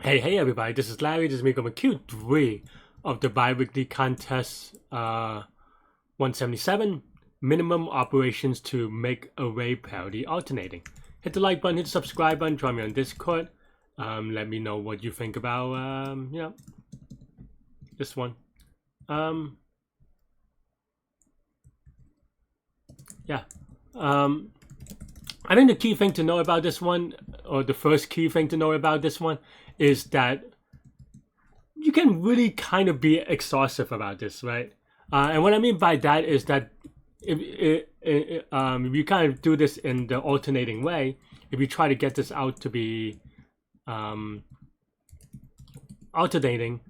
Hey everybody, this is Larry. This is me going Q3 of the bi-weekly contest 177, minimum operations to make array parity alternating. Hit the like button, hit the subscribe button, join me on Discord. Let me know what you think about this one. I think the key thing to know about this one, or the first key thing to know about this one, is that you can really kind of be exhaustive about this, right? And what I mean by that is that if you kind of do this in the alternating way, if you try to get this out to be alternating,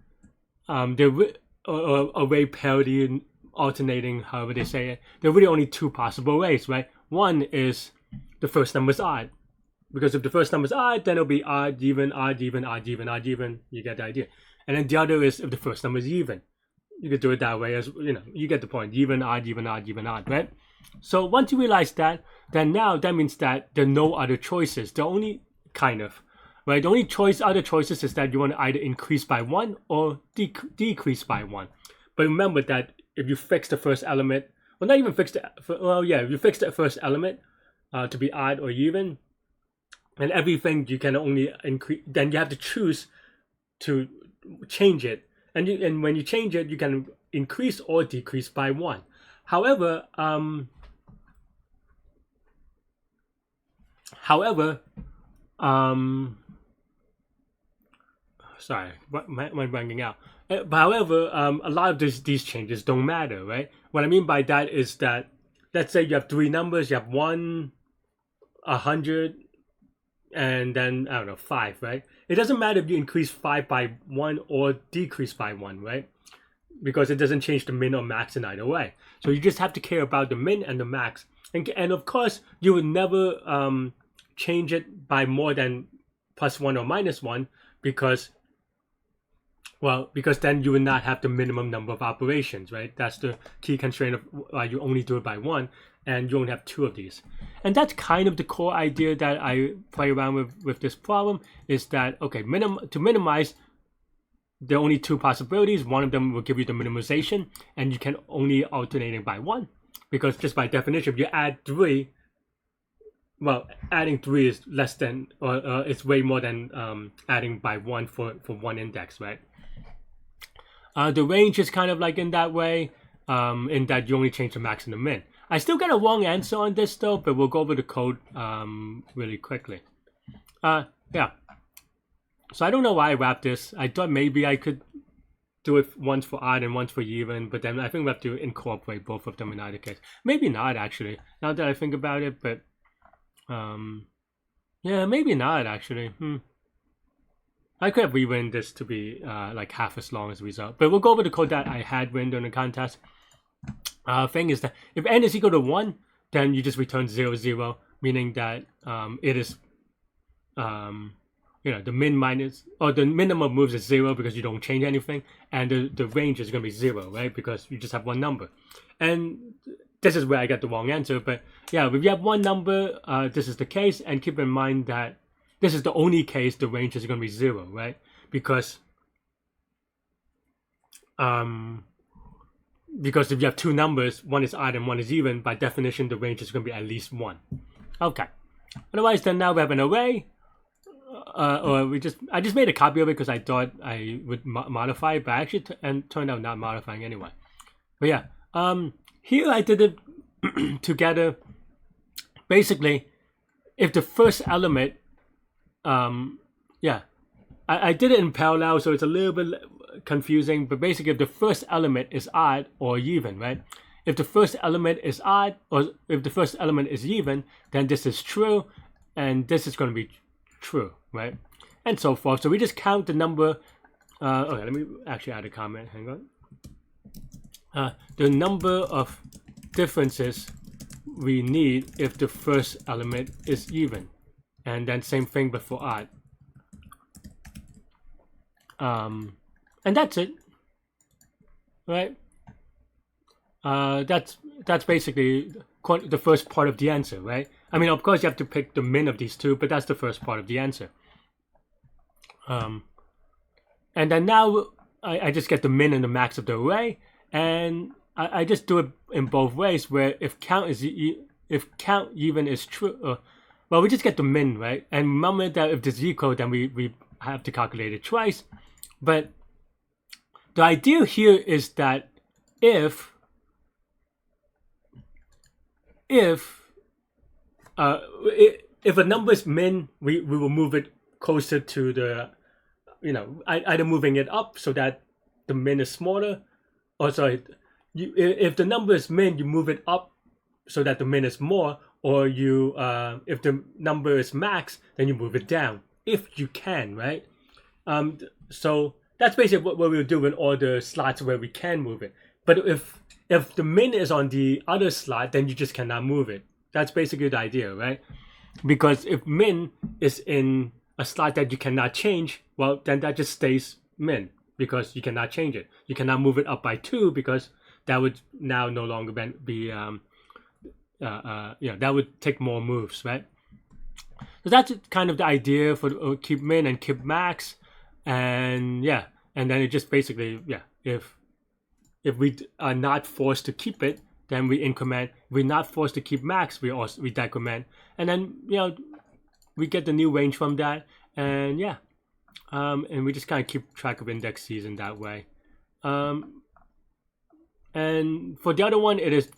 array parity and alternating, however they say it, there are really only two possible ways, right? One is the first number is odd. Because if the first number is odd, then it'll be odd, even, odd, even, odd, even, odd, even. You get the idea. And then the other is if the first number is even. You could do it that way as, you get the point. Even, odd, even, odd, even, odd, right? So once you realize that, then now that means that there are no other choices. The only kind of, right? The only other choices is that you want to either increase by 1 or decrease by 1. But remember that if you fix the first element, well, not even fix the, if you fix the first element to be odd or even, and everything you can only increase, then you have to choose to change it. And when you change it, you can increase or decrease by 1. However, sorry, my blanking out. However, a lot of these changes don't matter, right? What I mean by that is that, let's say you have 3 numbers, you have 1, 100, and then, I don't know, 5, right? It doesn't matter if you increase 5 by 1 or decrease by 1, right? Because it doesn't change the min or max in either way. So you just have to care about the min and the max. And of course, you would never change it by more than +1 or -1 because then you would not have the minimum number of operations, right? That's the key constraint of why you only do it by 1, and you only have 2 of these. And that's kind of the core idea that I play around with this problem, is that, okay, to minimize, there are only 2 possibilities. One of them will give you the minimization, and you can only alternate it by 1. Because just by definition, if you add 3, well, adding 3 is less than, or it's way more than adding by 1 for 1 index, right? The range is kind of like in that way, in that you only change the max and the min. I still get a wrong answer on this though, but we'll go over the code really quickly. Yeah. So I don't know why I wrapped this. I thought maybe I could do it once for odd and once for even, but then I think we have to incorporate both of them in either case. Maybe not actually, now that I think about it, but yeah, maybe not actually. I could have rewritten this to be like half as long as the result, but we'll go over the code that I had written during the contest. Thing is that if n is equal to 1, then you just return 0, 0, meaning that it is, the min minus, or the minimum moves is 0 because you don't change anything, and the range is going to be 0, right? Because you just have one number. And this is where I got the wrong answer, but yeah, if you have one number, this is the case, and keep in mind that this is the only case the range is going to be 0, right? Because if you have 2 numbers, one is odd and one is even, by definition, the range is going to be at least 1. Okay. Otherwise, then now we have an array, or I just made a copy of it because I thought I would modify it, but I actually turned out not modifying anyway. But yeah, here I did it together. Basically, if the first element, I did it in parallel, so it's a little bit confusing, but basically if the first element is odd or even, right? If the first element is odd, or if the first element is even, then this is true, and this is going to be true, right? And so forth. So we just count the number. Okay, let me actually add a comment. Hang on. The number of differences we need if the first element is even, and then same thing but for odd. And that's it, right? That's basically the first part of the answer, right? I mean, of course, you have to pick the min of these two, but that's the first part of the answer. And then now I just get the min and the max of the array, and I just do it in both ways. Where if count even is true, well, we just get the min, right? And remember that if there's equal, then we have to calculate it twice. But the idea here is that if a number is min, we will move it closer to the, either moving it up so that the min is smaller, or sorry, if the number is min, you move it up so that the min is more, or if the number is max, then you move it down if you can, right? So that's basically what we'll do in all the slots where we can move it. But if the min is on the other slot, then you just cannot move it. That's basically the idea, right? Because if min is in a slot that you cannot change, well, then that just stays min because you cannot change it. You cannot move it up by 2 because that would now no longer be that would take more moves, right? So that's kind of the idea for keep min and keep max, and and then it just basically if we are not forced to keep it, then we increment. If we're not forced to keep max, we decrement, and then we get the new range from that, and and we just kind of keep track of indexes in that way. And for the other one, it is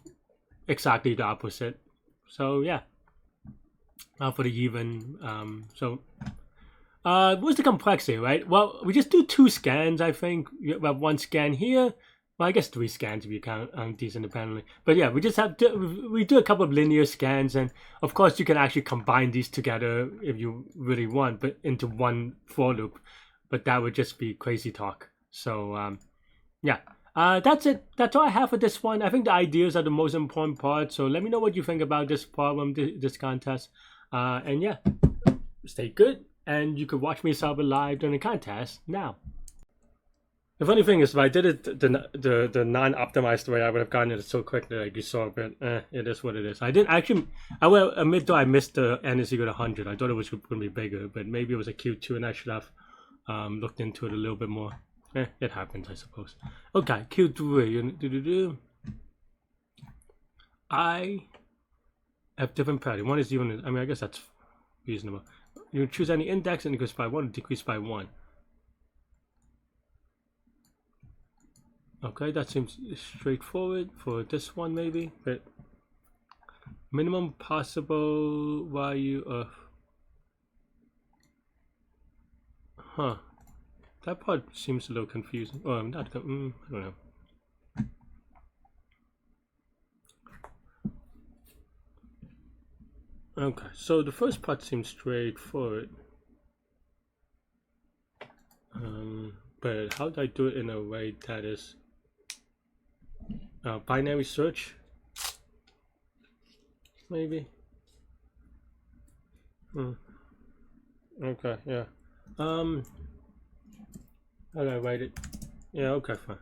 exactly the opposite. So for the even, what's the complexity, right? Well, we just do 2 scans, I think. We have 1 scan here. Well, I guess 3 scans if you count these independently. But we just we do a couple of linear scans, and of course you can actually combine these together if you really want, but into one for loop. But that would just be crazy talk. So that's it. That's all I have for this one. I think the ideas are the most important part. So let me know what you think about this problem, this contest. And stay good. And you could watch me solve it live during the contest now. The funny thing is, if I did it the non-optimized way, I would have gotten it so quickly, like you saw. But it is what it is. I didn't actually. I will admit though, I missed the n is equal to 100. I thought it was going to be bigger, but maybe it was a Q2, and I should have looked into it a little bit more. It happens, I suppose. Okay, Q3. I have different parity. One is even. I mean, I guess that's reasonable. You choose any index and increase by 1, decrease by 1. Okay, that seems straightforward for this one, maybe. But minimum possible value of. That part seems a little confusing. Oh, I'm not. I don't know. Okay, so the first part seems straightforward. But how do I do it in a way that is binary search? Maybe. Okay, yeah. How do I write it? Yeah, okay, fine.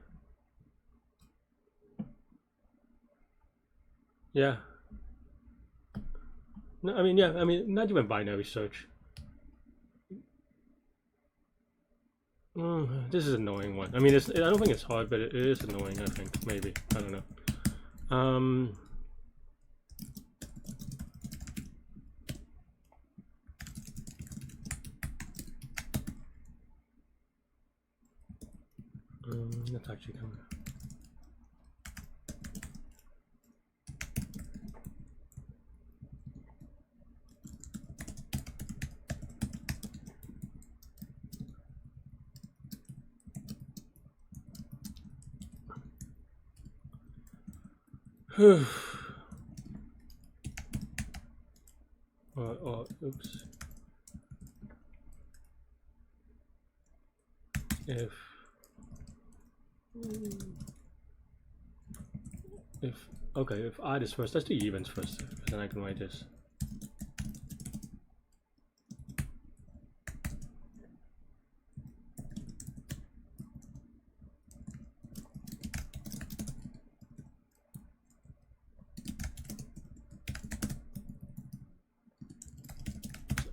Yeah. No, I mean, not even binary search. This is an annoying one. I mean, I don't think it's hard, but it is annoying, I think. Maybe. I don't know. Let's actually come. Oops. If odd is first, let's do evens first, then I can write this.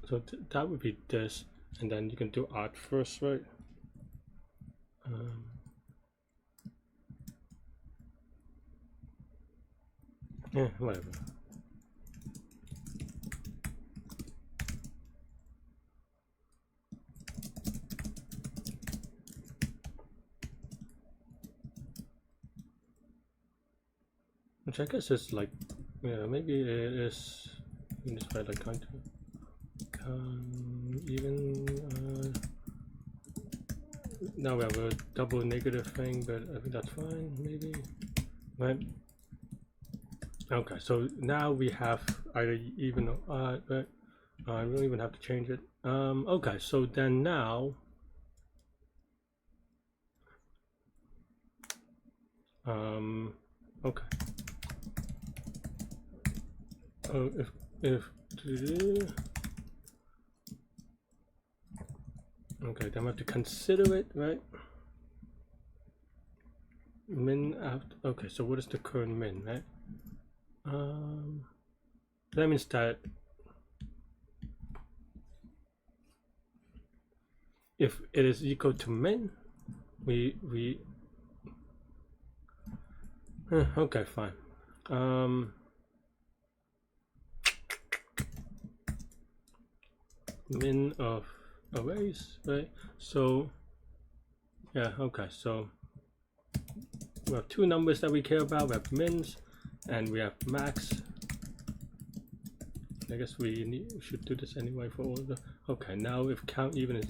So that would be this, and then you can do odd first, right? Yeah, whatever. Which I guess is like, yeah, maybe it is. You can just write like count even. Now we have a double negative thing, but I think that's fine. Maybe, right? Okay, so now we have either even or odd, but we don't even have to change it. Okay, so then now. Okay. Oh, if okay, then we have to consider it, right? Min after. Okay, so what is the current min, right? That means that if it is equal to min, we okay, fine. Min of arrays, right? So yeah, okay, so we have two numbers that we care about. We have mins and we have max. I guess we should do this anyway for all of the. Okay, now if count even is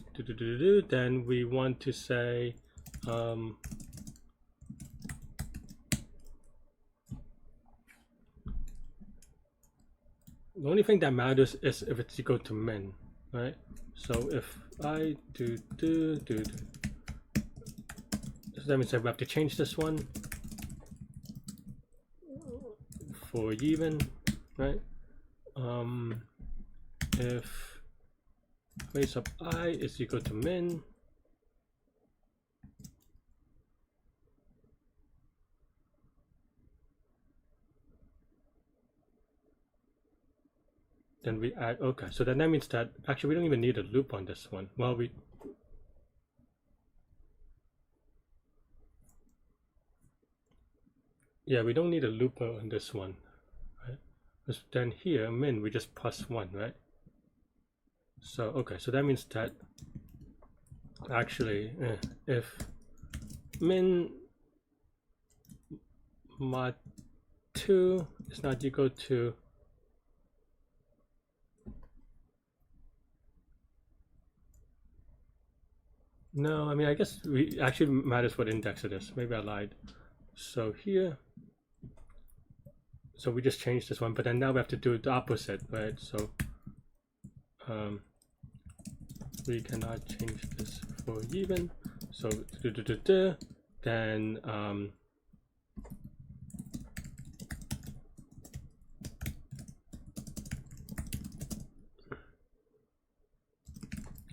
then we want to say the only thing that matters is if it's equal to min, right? So if I do, so that means that we have to change this one for even, right? If raise of I is equal to min, then we add. Okay, so then that means that actually we don't even need a loop on this one. Well, we don't need a loop on this one, right? Because then here min we just plus one, right? So okay, so that means that actually if min mod 2 is not equal to no, I mean, I guess we actually matters what index it is. Maybe I lied. So here, so we just changed this one, but then now we have to do the opposite, right? So we cannot change this for even. So then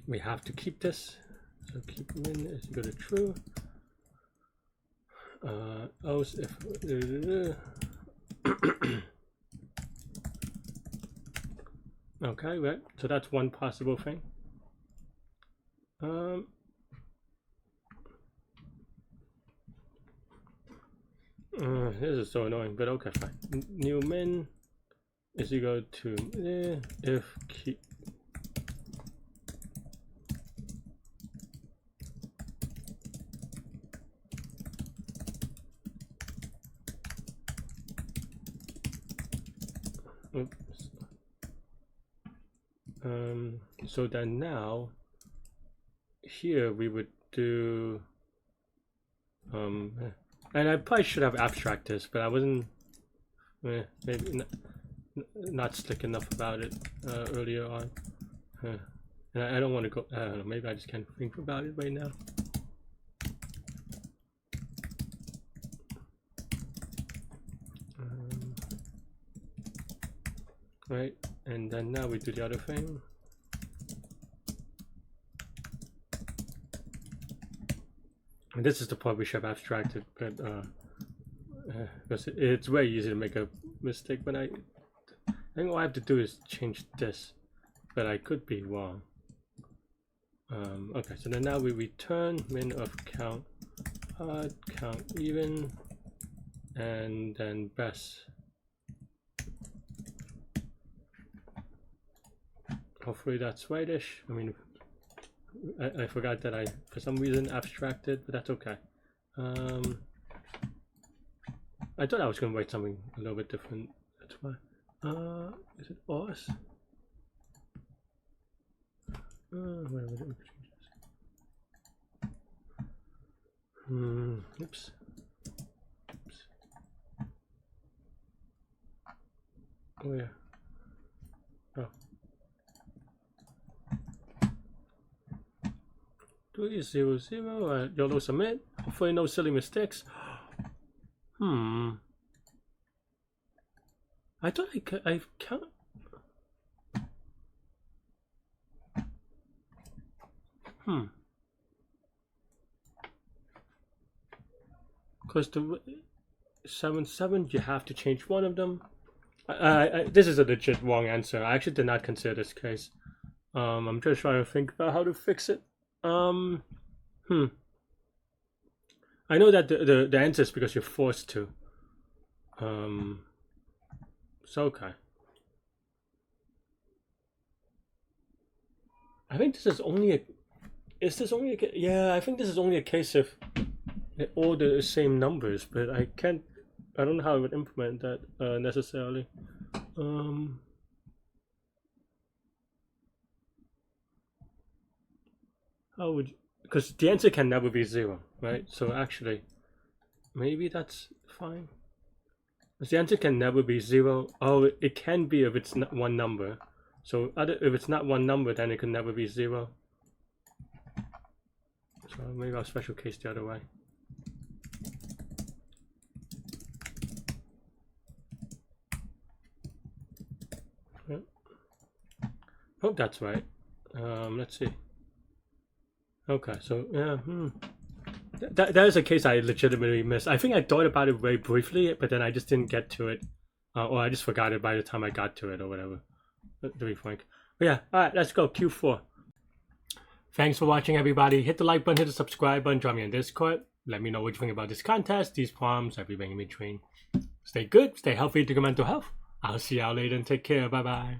we have to keep this. So keep min is equal to true. Else if okay, right. So that's one possible thing. This is so annoying, but okay, fine. New min is equal to if keep. Oops. So then now here we would do and I probably should have abstract this, but I wasn't maybe not slick enough about it earlier on. And I don't want to go. I don't know. Maybe I just can't think about it right now. Right, and then now we do the other thing. And this is the part we should have abstracted, but because it's very easy to make a mistake. But I think all I have to do is change this, but I could be wrong. Okay, so then now we return min of count odd, count even, and then best. Hopefully that's rightish. I mean, I forgot that I, for some reason, abstracted, but that's okay. I thought I was going to write something a little bit different. That's why. Is it os? Where was it? Oops. Oops. Oh yeah. Oh. 300. YOLO submit. Hopefully no silly mistakes. I thought I count. Because the 7 you have to change one of them. This is a legit wrong answer. I actually did not consider this case. I'm just trying to think about how to fix it. I know that the answer is because you're forced to. So okay. I think this is only a. Is this only a? Yeah, I think this is only a case of all the same numbers, but I can't. I don't know how I would implement that necessarily. How would you, because the answer can never be 0, right? So actually, maybe that's fine. Because the answer can never be 0. Oh, it can be if it's not one number. So if it's not one number, then it can never be 0. So maybe I'll special case the other way. Hope that's right. Let's see. Okay, so yeah, that is a case I legitimately missed. I think I thought about it very briefly, but then I just didn't get to it, or I just forgot it by the time I got to it, or whatever. To be frank, but yeah, all right, let's go Q4. Thanks for watching, everybody. Hit the like button, hit the subscribe button, join me on Discord. Let me know what you think about this contest, these problems, everything in between. Stay good, stay healthy, to your mental health. I'll see y'all later and take care. Bye bye.